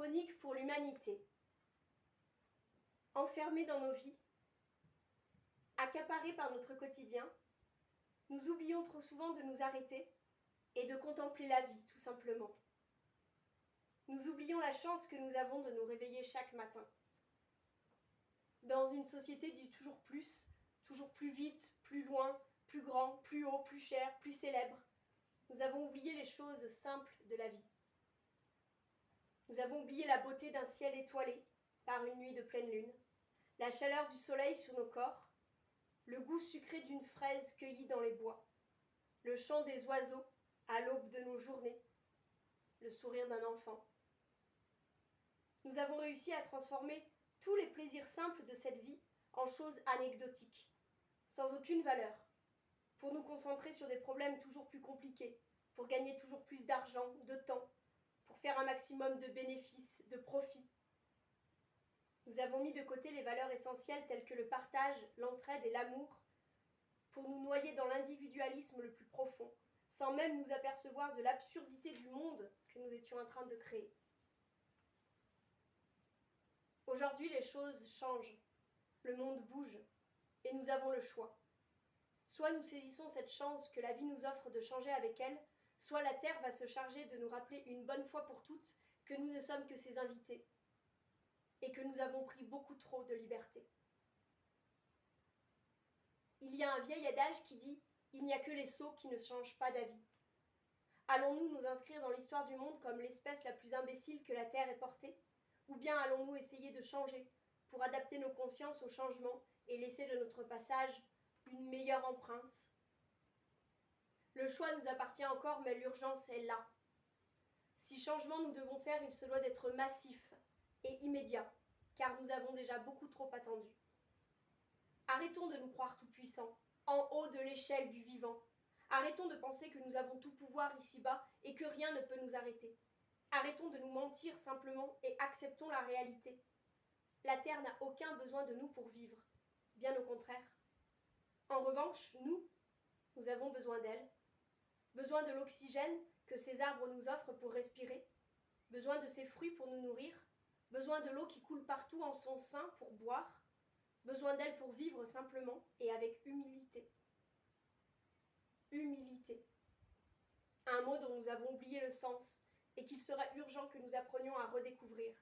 Chronique pour l'humanité. Enfermés dans nos vies, accaparés par notre quotidien, nous oublions trop souvent de nous arrêter et de contempler la vie, tout simplement. Nous oublions la chance que nous avons de nous réveiller chaque matin. Dans une société du toujours plus vite, plus loin, plus grand, plus haut, plus cher, plus célèbre, nous avons oublié les choses simples de la vie. Nous avons oublié la beauté d'un ciel étoilé par une nuit de pleine lune, la chaleur du soleil sur nos corps, le goût sucré d'une fraise cueillie dans les bois, le chant des oiseaux à l'aube de nos journées, le sourire d'un enfant. Nous avons réussi à transformer tous les plaisirs simples de cette vie en choses anecdotiques, sans aucune valeur, pour nous concentrer sur des problèmes toujours plus compliqués, pour gagner toujours plus d'argent, de temps, pour faire un maximum de bénéfices, de profits. Nous avons mis de côté les valeurs essentielles telles que le partage, l'entraide et l'amour, pour nous noyer dans l'individualisme le plus profond, sans même nous apercevoir de l'absurdité du monde que nous étions en train de créer. Aujourd'hui, les choses changent, le monde bouge, et nous avons le choix. Soit nous saisissons cette chance que la vie nous offre de changer avec elle, soit la Terre va se charger de nous rappeler une bonne fois pour toutes que nous ne sommes que ses invités, et que nous avons pris beaucoup trop de liberté. Il y a un vieil adage qui dit « Il n'y a que les sots qui ne changent pas d'avis ». Allons-nous nous inscrire dans l'histoire du monde comme l'espèce la plus imbécile que la Terre ait portée ? Ou bien allons-nous essayer de changer pour adapter nos consciences au changement et laisser de notre passage une meilleure empreinte ? Le choix nous appartient encore, mais l'urgence est là. Si changement nous devons faire, il se doit d'être massif et immédiat, car nous avons déjà beaucoup trop attendu. Arrêtons de nous croire tout-puissants, en haut de l'échelle du vivant. Arrêtons de penser que nous avons tout pouvoir ici-bas et que rien ne peut nous arrêter. Arrêtons de nous mentir simplement et acceptons la réalité. La Terre n'a aucun besoin de nous pour vivre, bien au contraire. En revanche, nous avons besoin d'elle. Besoin de l'oxygène que ces arbres nous offrent pour respirer, besoin de ces fruits pour nous nourrir, besoin de l'eau qui coule partout en son sein pour boire, besoin d'elle pour vivre simplement et avec humilité. Humilité. Un mot dont nous avons oublié le sens et qu'il sera urgent que nous apprenions à redécouvrir.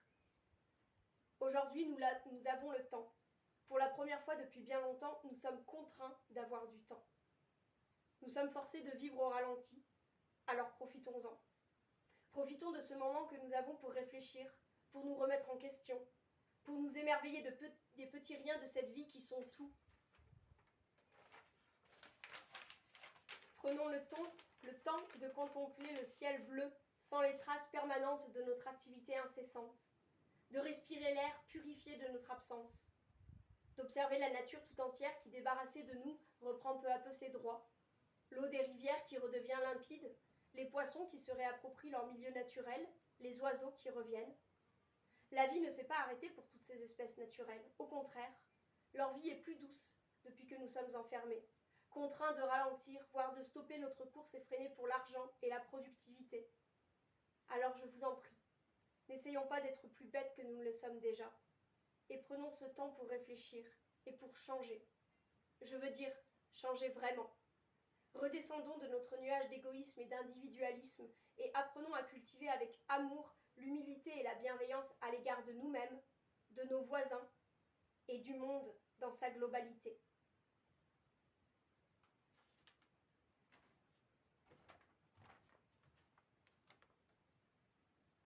Aujourd'hui, nous avons le temps. Pour la première fois depuis bien longtemps, nous sommes contraints d'avoir du temps. Nous sommes forcés de vivre au ralenti, alors profitons-en. Profitons de ce moment que nous avons pour réfléchir, pour nous remettre en question, pour nous émerveiller des petits riens de cette vie qui sont tout. Prenons le temps de contempler le ciel bleu sans les traces permanentes de notre activité incessante, de respirer l'air purifié de notre absence, d'observer la nature tout entière qui, débarrassée de nous, reprend peu à peu ses droits, l'eau des rivières qui redevient limpide, les poissons qui se réapproprient leur milieu naturel, les oiseaux qui reviennent. La vie ne s'est pas arrêtée pour toutes ces espèces naturelles. Au contraire, leur vie est plus douce depuis que nous sommes enfermés, contraints de ralentir, voire de stopper notre course effrénée pour l'argent et la productivité. Alors je vous en prie, n'essayons pas d'être plus bêtes que nous ne le sommes déjà, et prenons ce temps pour réfléchir et pour changer. Je veux dire, changer vraiment. Redescendons de notre nuage d'égoïsme et d'individualisme et apprenons à cultiver avec amour l'humilité et la bienveillance à l'égard de nous-mêmes, de nos voisins et du monde dans sa globalité.